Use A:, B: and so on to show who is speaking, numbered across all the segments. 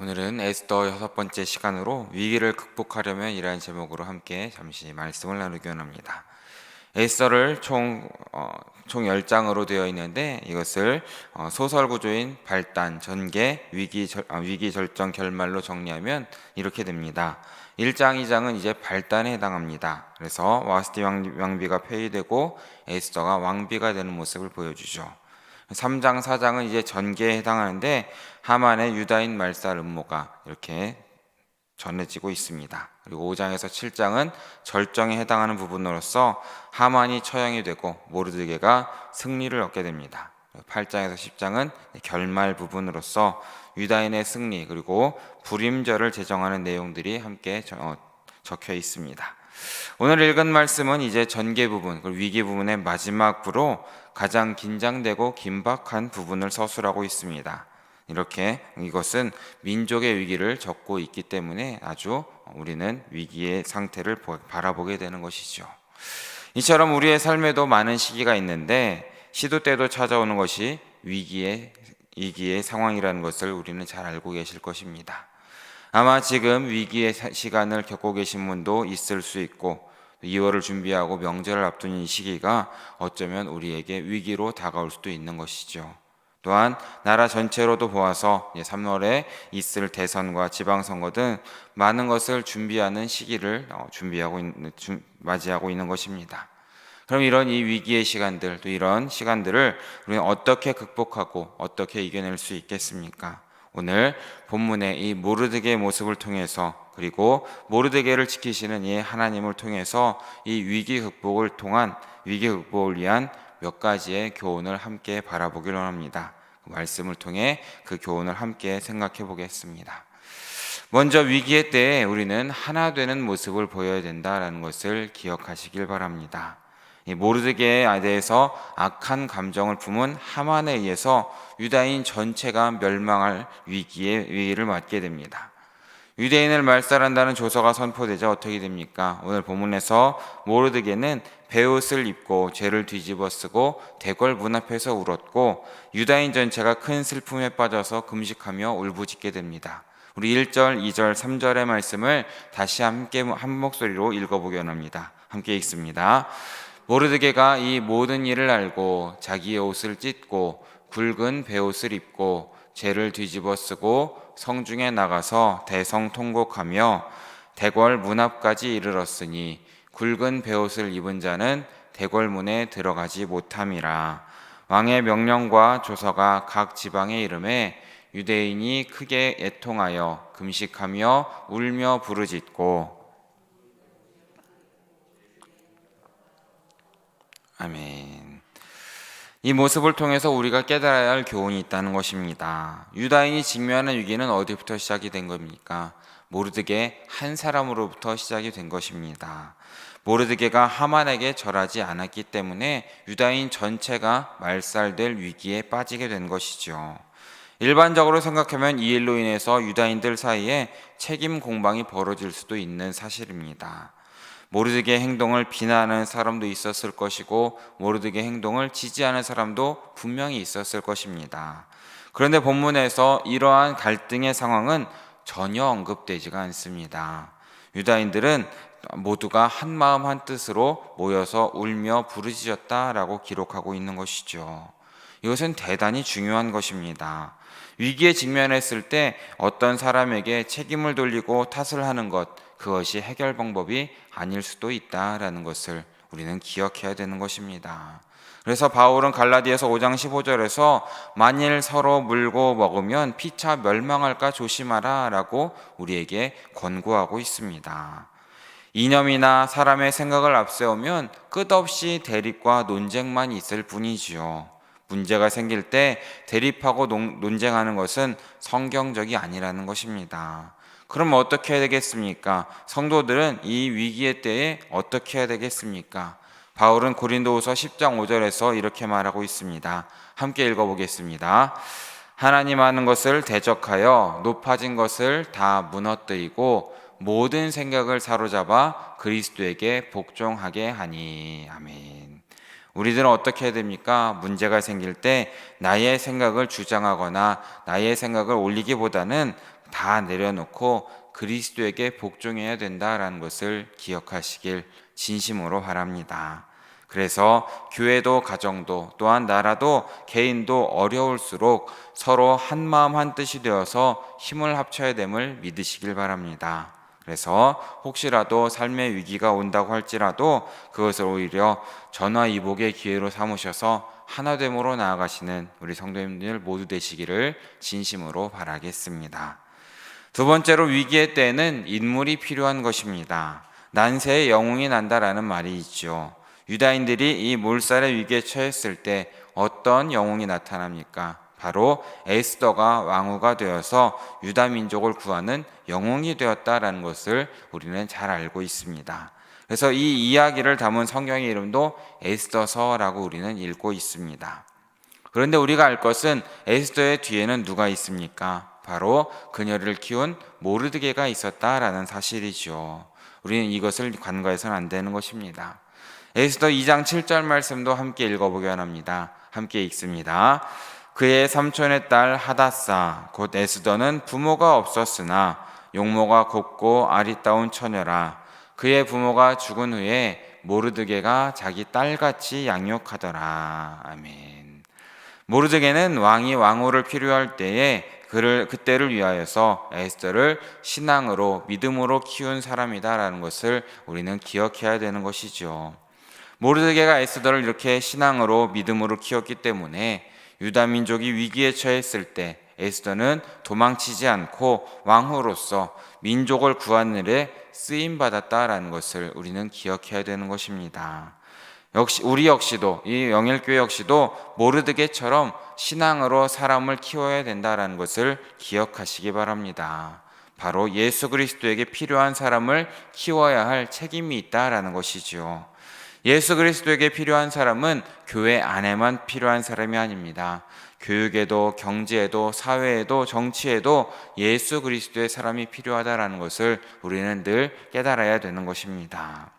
A: 오늘은 에스더 6번째 시간으로 위기를 극복하려면 이라는 제목으로 함께 잠시 말씀을 나누기 원합니다. 에스더를 총 10장으로 되어 있는데 이것을 소설 구조인 발단, 전개, 위기 절정, 결말로 정리하면 이렇게 됩니다. 1장, 2장은 이제 발단에 해당합니다. 그래서 와스티 왕비가 폐위되고 에스더가 왕비가 되는 모습을 보여주죠. 3장, 4장은 이제 전개에 해당하는데 하만의 유다인 말살 음모가 이렇게 전해지고 있습니다. 그리고 5장에서 7장은 절정에 해당하는 부분으로서 하만이 처형이 되고 모르드게가 승리를 얻게 됩니다. 8장에서 10장은 결말 부분으로서 유다인의 승리 그리고 불임절을 제정하는 내용들이 함께 적혀 있습니다. 오늘 읽은 말씀은 이제 전개 부분, 그리고 위기 부분의 마지막으로 가장 긴장되고 긴박한 부분을 서술하고 있습니다. 이렇게 이것은 민족의 위기를 적고 있기 때문에 아주 우리는 위기의 상태를 바라보게 되는 것이죠. 이처럼 우리의 삶에도 많은 시기가 있는데 시도 때도 찾아오는 것이 위기의 상황이라는 것을 우리는 잘 알고 계실 것입니다. 아마 지금 위기의 시간을 겪고 계신 분도 있을 수 있고 2월을 준비하고 명절을 앞둔 이 시기가 어쩌면 우리에게 위기로 다가올 수도 있는 것이죠. 또한 나라 전체로도 보아서 3월에 있을 대선과 지방선거 등 많은 것을 준비하는 시기를 맞이하고 있는 것입니다. 그럼 이런 이 위기의 시간들, 또 이런 시간들을 우리는 어떻게 극복하고 어떻게 이겨낼 수 있겠습니까? 오늘 본문의 이 모르드게의 모습을 통해서 그리고 모르드게를 지키시는 이 하나님을 통해서 이 위기 극복을 위한 몇 가지의 교훈을 함께 바라보기로 합니다. 그 말씀을 통해 그 교훈을 함께 생각해 보겠습니다. 먼저 위기의 때에 우리는 하나 되는 모습을 보여야 된다라는 것을 기억하시길 바랍니다. 이 모르드게에 대해서 악한 감정을 품은 하만에 의해서 유다인 전체가 멸망할 위기를 맞게 됩니다. 유대인을 말살한다는 조서가 선포되자 어떻게 됩니까? 오늘 본문에서 모르드게는 베옷을 입고 죄를 뒤집어 쓰고 대궐 문 앞에서 울었고 유다인 전체가 큰 슬픔에 빠져서 금식하며 울부짖게 됩니다. 우리 1절, 2절, 3절의 말씀을 다시 함께 한 목소리로 읽어보기 원합니다. 함께 읽습니다. 모르드게가 이 모든 일을 알고 자기의 옷을 찢고 굵은 베옷을 입고 죄를 뒤집어 쓰고 성중에 나가서 대성통곡하며 대궐 문 앞까지 이르렀으니 굵은 베옷을 입은 자는 대궐 문에 들어가지 못함이라. 왕의 명령과 조서가 각 지방에 이름에 유대인이 크게 애통하여 금식하며 울며 부르짖고 아멘. 이 모습을 통해서 우리가 깨달아야 할 교훈이 있다는 것입니다. 유다인이 직면하는 위기는 어디부터 시작이 된 겁니까? 모르드게 한 사람으로부터 시작이 된 것입니다. 모르드게가 하만에게 절하지 않았기 때문에 유다인 전체가 말살될 위기에 빠지게 된 것이죠. 일반적으로 생각하면 이 일로 인해서 유다인들 사이에 책임 공방이 벌어질 수도 있는 사실입니다. 모르드게의 행동을 비난하는 사람도 있었을 것이고 모르드게의 행동을 지지하는 사람도 분명히 있었을 것입니다. 그런데 본문에서 이러한 갈등의 상황은 전혀 언급되지가 않습니다. 유다인들은 모두가 한 마음 한 뜻으로 모여서 울며 부르짖었다라고 기록하고 있는 것이죠. 이것은 대단히 중요한 것입니다. 위기에 직면했을 때 어떤 사람에게 책임을 돌리고 탓을 하는 것, 그것이 해결 방법이 아닐 수도 있다라는 것을 우리는 기억해야 되는 것입니다. 그래서 바울은 갈라디아서 5장 15절에서 만일 서로 물고 먹으면 피차 멸망할까 조심하라 라고 우리에게 권고하고 있습니다. 이념이나 사람의 생각을 앞세우면 끝없이 대립과 논쟁만 있을 뿐이지요. 문제가 생길 때 대립하고 논쟁하는 것은 성경적이 아니라는 것입니다. 그럼 어떻게 해야 되겠습니까? 성도들은 이 위기의 때에 어떻게 해야 되겠습니까? 바울은 고린도후서 10장 5절에서 이렇게 말하고 있습니다. 함께 읽어보겠습니다. 하나님 하는 것을 대적하여 높아진 것을 다 무너뜨리고 모든 생각을 사로잡아 그리스도에게 복종하게 하니. 아멘. 우리들은 어떻게 해야 됩니까? 문제가 생길 때 나의 생각을 주장하거나 나의 생각을 올리기보다는 다 내려놓고 그리스도에게 복종해야 된다라는 것을 기억하시길 진심으로 바랍니다. 그래서 교회도 가정도 또한 나라도 개인도 어려울수록 서로 한 마음 한 뜻이 되어서 힘을 합쳐야 됨을 믿으시길 바랍니다. 그래서 혹시라도 삶의 위기가 온다고 할지라도 그것을 오히려 전화위복의 기회로 삼으셔서 하나됨으로 나아가시는 우리 성도님들 모두 되시기를 진심으로 바라겠습니다. 두 번째로 위기의 때에는 인물이 필요한 것입니다. 난세에 영웅이 난다라는 말이 있죠. 유다인들이 이 몰살의 위기에 처했을 때 어떤 영웅이 나타납니까? 바로 에스더가 왕후가 되어서 유다 민족을 구하는 영웅이 되었다라는 것을 우리는 잘 알고 있습니다. 그래서 이 이야기를 담은 성경의 이름도 에스더서라고 우리는 읽고 있습니다. 그런데 우리가 알 것은 에스더의 뒤에는 누가 있습니까? 바로 그녀를 키운 모르드게가 있었다라는 사실이죠. 우리는 이것을 간과해서는 안 되는 것입니다. 에스더 2장 7절 말씀도 함께 읽어보기 원합니다. 함께 읽습니다. 그의 삼촌의 딸 하닷사 곧 에스더는 부모가 없었으나 용모가 곱고 아리따운 처녀라. 그의 부모가 죽은 후에 모르드게가 자기 딸같이 양육하더라. 아멘. 모르드게는 왕이 왕후를 필요할 때에 그때를 위하여서 에스더를 신앙으로 믿음으로 키운 사람이다라는 것을 우리는 기억해야 되는 것이죠. 모르드게가 에스더를 이렇게 신앙으로 믿음으로 키웠기 때문에 유다 민족이 위기에 처했을 때 에스더는 도망치지 않고 왕후로서 민족을 구하는 일에 쓰임 받았다라는 것을 우리는 기억해야 되는 것입니다. 우리 역시도 이 영일교회 역시도 모르드게처럼 신앙으로 사람을 키워야 된다라는 것을 기억하시기 바랍니다. 바로 예수 그리스도에게 필요한 사람을 키워야 할 책임이 있다라는 것이죠. 예수 그리스도에게 필요한 사람은 교회 안에만 필요한 사람이 아닙니다. 교육에도 경제에도 사회에도 정치에도 예수 그리스도의 사람이 필요하다라는 것을 우리는 늘 깨달아야 되는 것입니다.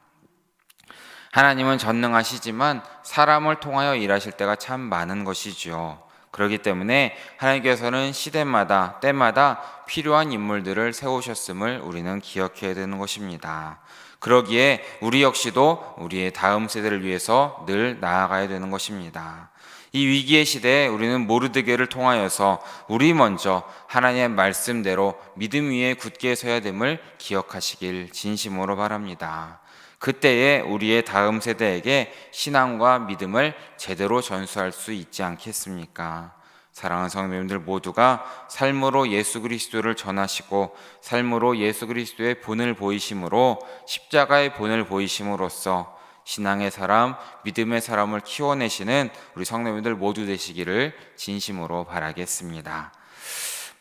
A: 하나님은 전능하시지만 사람을 통하여 일하실 때가 참 많은 것이죠. 그렇기 때문에 하나님께서는 시대마다 때마다 필요한 인물들을 세우셨음을 우리는 기억해야 되는 것입니다. 그러기에 우리 역시도 우리의 다음 세대를 위해서 늘 나아가야 되는 것입니다. 이 위기의 시대에 우리는 모르드게를 통하여서 우리 먼저 하나님의 말씀대로 믿음 위에 굳게 서야 됨을 기억하시길 진심으로 바랍니다. 그때에 우리의 다음 세대에게 신앙과 믿음을 제대로 전수할 수 있지 않겠습니까? 사랑하는 성도님들 모두가 삶으로 예수 그리스도를 전하시고 삶으로 예수 그리스도의 본을 보이심으로 십자가의 본을 보이심으로써 신앙의 사람, 믿음의 사람을 키워내시는 우리 성도님들 모두 되시기를 진심으로 바라겠습니다.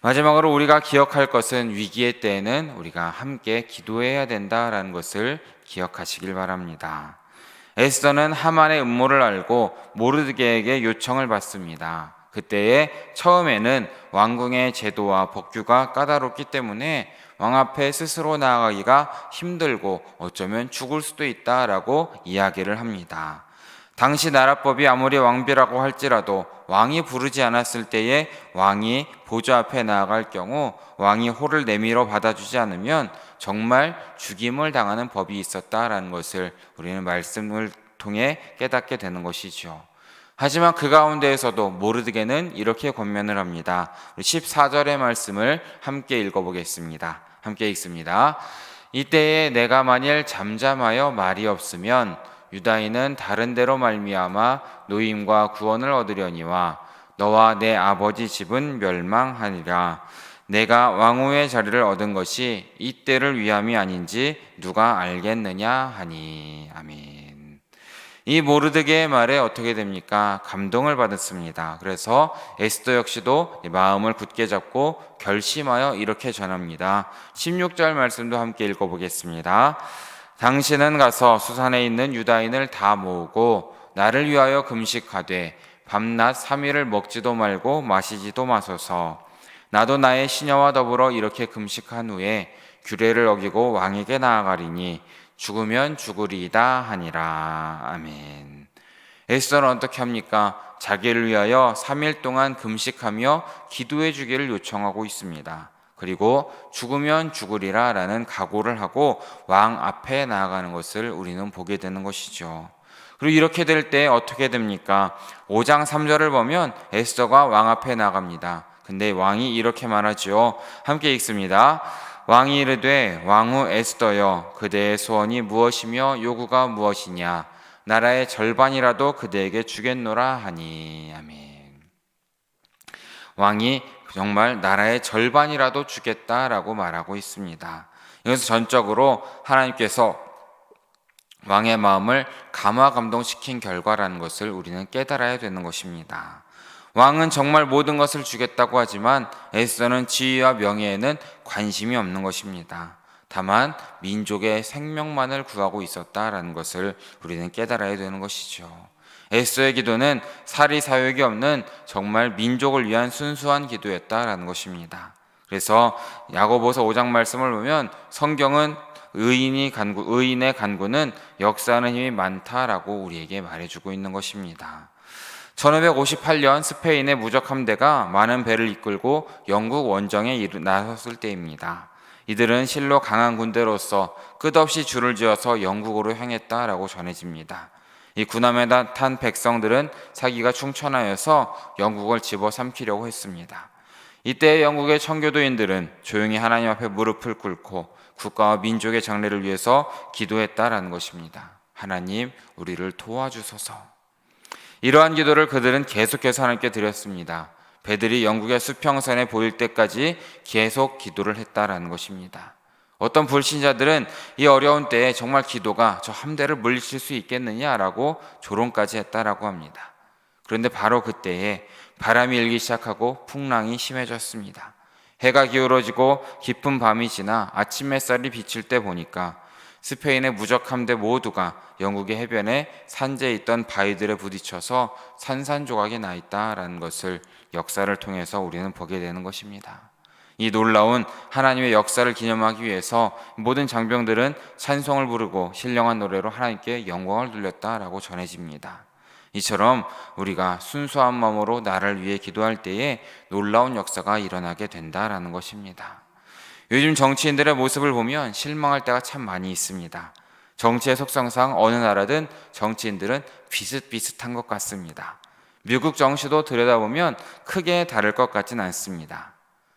A: 마지막으로 우리가 기억할 것은 위기의 때에는 우리가 함께 기도해야 된다라는 것을 기억하시길 바랍니다. 에스더는 하만의 음모를 알고 모르드게에게 요청을 받습니다. 그때에 처음에는 왕궁의 제도와 법규가 까다롭기 때문에 왕 앞에 스스로 나아가기가 힘들고 어쩌면 죽을 수도 있다라고 이야기를 합니다. 당시 나라법이 아무리 왕비라고 할지라도 왕이 부르지 않았을 때에 왕이 보좌 앞에 나아갈 경우 왕이 호를 내밀어 받아주지 않으면 정말 죽임을 당하는 법이 있었다라는 것을 우리는 말씀을 통해 깨닫게 되는 것이죠. 하지만 그 가운데에서도 모르드게는 이렇게 권면을 합니다. 14절의 말씀을 함께 읽어보겠습니다. 함께 읽습니다. 이때에 내가 만일 잠잠하여 말이 없으면 유다인은 다른 데로 말미암아 노임과 구원을 얻으려니와 너와 내 아버지 집은 멸망하리라. 내가 왕후의 자리를 얻은 것이 이때를 위함이 아닌지 누가 알겠느냐 하니. 아멘. 이 모르드게의 말에 어떻게 됩니까? 감동을 받았습니다. 그래서 에스더 역시도 마음을 굳게 잡고 결심하여 이렇게 전합니다. 16절 말씀도 함께 읽어보겠습니다. 당신은 가서 수산에 있는 유다인을 다 모으고 나를 위하여 금식하되 밤낮 3일을 먹지도 말고 마시지도 마소서. 나도 나의 시녀와 더불어 이렇게 금식한 후에 규례를 어기고 왕에게 나아가리니 죽으면 죽으리이다 하니라. 아멘. 에스더는 어떻게 합니까? 자기를 위하여 3일 동안 금식하며 기도해 주기를 요청하고 있습니다. 그리고 죽으면 죽으리라 라는 각오를 하고 왕 앞에 나아가는 것을 우리는 보게 되는 것이죠. 그리고 이렇게 될 때 어떻게 됩니까? 5장 3절을 보면 에스더가 왕 앞에 나갑니다. 근데 왕이 이렇게 말하죠. 함께 읽습니다. 왕이 이르되 왕후 에스더여 그대의 소원이 무엇이며 요구가 무엇이냐 나라의 절반이라도 그대에게 주겠노라 하니. 아멘. 왕이 정말 나라의 절반이라도 주겠다라고 말하고 있습니다. 이것은 전적으로 하나님께서 왕의 마음을 감화 감동시킨 결과라는 것을 우리는 깨달아야 되는 것입니다. 왕은 정말 모든 것을 주겠다고 하지만 에스더는 지위와 명예에는 관심이 없는 것입니다. 다만 민족의 생명만을 구하고 있었다라는 것을 우리는 깨달아야 되는 것이죠. 에스더의 기도는 사리사욕이 없는 정말 민족을 위한 순수한 기도였다라는 것입니다. 그래서 야고보서 5장 말씀을 보면 성경은 의인의 간구는 역사하는 힘이 많다라고 우리에게 말해주고 있는 것입니다. 1558년 스페인의 무적 함대가 많은 배를 이끌고 영국 원정에 나섰을 때입니다. 이들은 실로 강한 군대로서 끝없이 줄을 지어서 영국으로 향했다라고 전해집니다. 이 군함에 탄 백성들은 사기가 충천하여서 영국을 집어삼키려고 했습니다. 이때 영국의 청교도인들은 조용히 하나님 앞에 무릎을 꿇고 국가와 민족의 장래를 위해서 기도했다라는 것입니다. 하나님, 우리를 도와주소서. 이러한 기도를 그들은 계속해서 하나님께 드렸습니다. 배들이 영국의 수평선에 보일 때까지 계속 기도를 했다라는 것입니다. 어떤 불신자들은 이 어려운 때에 정말 기도가 저 함대를 물리칠 수 있겠느냐라고 조롱까지 했다라고 합니다. 그런데 바로 그때에 바람이 일기 시작하고 풍랑이 심해졌습니다. 해가 기울어지고 깊은 밤이 지나 아침 햇살이 비칠 때 보니까 스페인의 무적 함대 모두가 영국의 해변에 산재에 있던 바위들에 부딪혀서 산산조각이 나 있다라는 것을 역사를 통해서 우리는 보게 되는 것입니다. 이 놀라운 하나님의 역사를 기념하기 위해서 모든 장병들은 찬송을 부르고 신령한 노래로 하나님께 영광을 돌렸다라고 전해집니다. 이처럼 우리가 순수한 마음으로 나라를 위해 기도할 때에 놀라운 역사가 일어나게 된다라는 것입니다. 요즘 정치인들의 모습을 보면 실망할 때가 참 많이 있습니다. 정치의 속성상 어느 나라든 정치인들은 비슷비슷한 것 같습니다. 미국 정치도 들여다보면 크게 다를 것 같진 않습니다.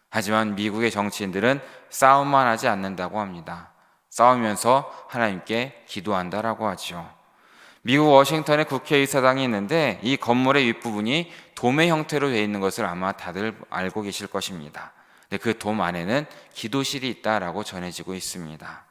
A: 하지만 미국의 정치인들은 싸움만 하지 않는다고 합니다. 싸우면서 하나님께 기도한다라고 하죠. 미국 워싱턴에 국회의사당이 있는데 이 건물의 윗부분이 돔의 형태로 되어 있는 것을 아마 다들 알고 계실 것입니다. 근데 그 돔 안에는 기도실이 있다라고 전해지고 있습니다.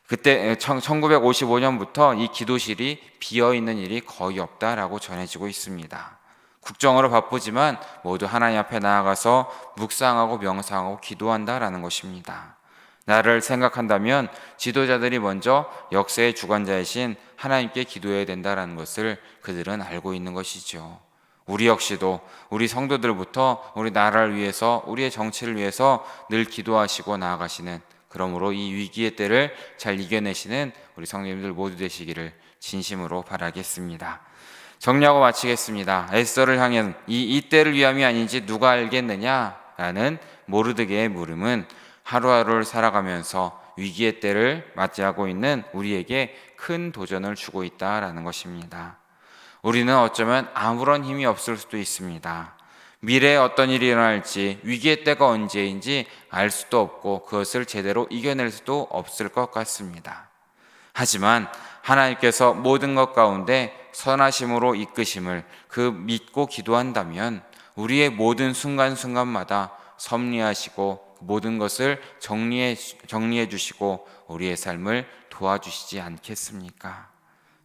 A: 그때 1955년부터 이 기도실이 비어있는 일이 거의 없다라고 전해지고 있습니다. 국정으로 바쁘지만 모두 하나님 앞에 나아가서 묵상하고 명상하고 기도한다라는 것입니다. 나를 생각한다면 지도자들이 먼저 역사의 주관자이신 하나님께 기도해야 된다는 것을 그들은 알고 있는 것이죠. 우리 역시도 우리 성도들부터 우리 나라를 위해서 우리의 정치를 위해서 늘 기도하시고 나아가시는, 그러므로 이 위기의 때를 잘 이겨내시는 우리 성도님들 모두 되시기를 진심으로 바라겠습니다. 정리하고 마치겠습니다. 에스더를 향한 이 때를 위함이 아닌지 누가 알겠느냐라는 모르드게의 물음은 하루하루를 살아가면서 위기의 때를 맞이하고 있는 우리에게 큰 도전을 주고 있다라는 것입니다. 우리는 어쩌면 아무런 힘이 없을 수도 있습니다. 미래에 어떤 일이 일어날지, 위기의 때가 언제인지 알 수도 없고 그것을 제대로 이겨낼 수도 없을 것 같습니다. 하지만 하나님께서 모든 것 가운데 선하심으로 이끄심을 믿고 기도한다면 우리의 모든 순간순간마다 섭리하시고 모든 것을 정리해 주시고 우리의 삶을 도와주시지 않겠습니까?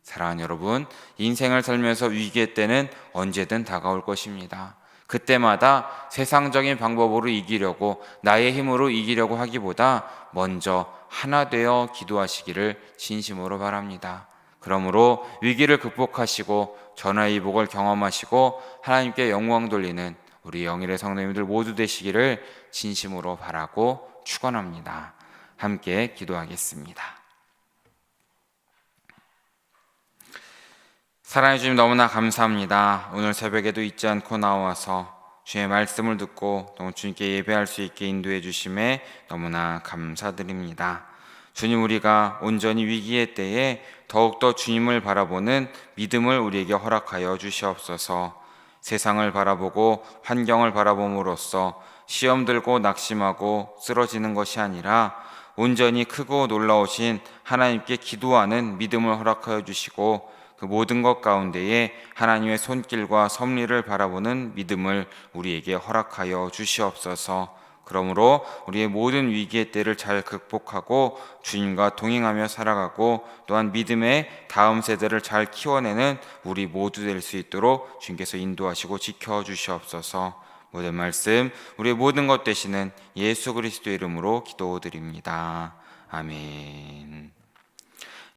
A: 사랑하는 여러분, 인생을 살면서 위기의 때는 언제든 다가올 것입니다. 그때마다 세상적인 방법으로 이기려고, 나의 힘으로 이기려고 하기보다 먼저 하나 되어 기도하시기를 진심으로 바랍니다. 그러므로 위기를 극복하시고 전화의 복을 경험하시고 하나님께 영광 돌리는 우리 영일의 성도님들 모두 되시기를 진심으로 바라고 축원합니다. 함께 기도하겠습니다. 사랑해 주님 너무나 감사합니다. 오늘 새벽에도 잊지 않고 나와서 주의 말씀을 듣고 또 주님께 예배할 수 있게 인도해 주심에 너무나 감사드립니다. 주님, 우리가 온전히 위기의 때에 더욱더 주님을 바라보는 믿음을 우리에게 허락하여 주시옵소서. 세상을 바라보고 환경을 바라봄으로써 시험 들고 낙심하고 쓰러지는 것이 아니라 온전히 크고 놀라우신 하나님께 기도하는 믿음을 허락하여 주시고 그 모든 것 가운데에 하나님의 손길과 섭리를 바라보는 믿음을 우리에게 허락하여 주시옵소서. 그러므로 우리의 모든 위기의 때를 잘 극복하고 주님과 동행하며 살아가고 또한 믿음의 다음 세대를 잘 키워내는 우리 모두 될 수 있도록 주님께서 인도하시고 지켜주시옵소서. 모든 말씀 우리의 모든 것 되시는 예수 그리스도의 이름으로 기도드립니다. 아멘.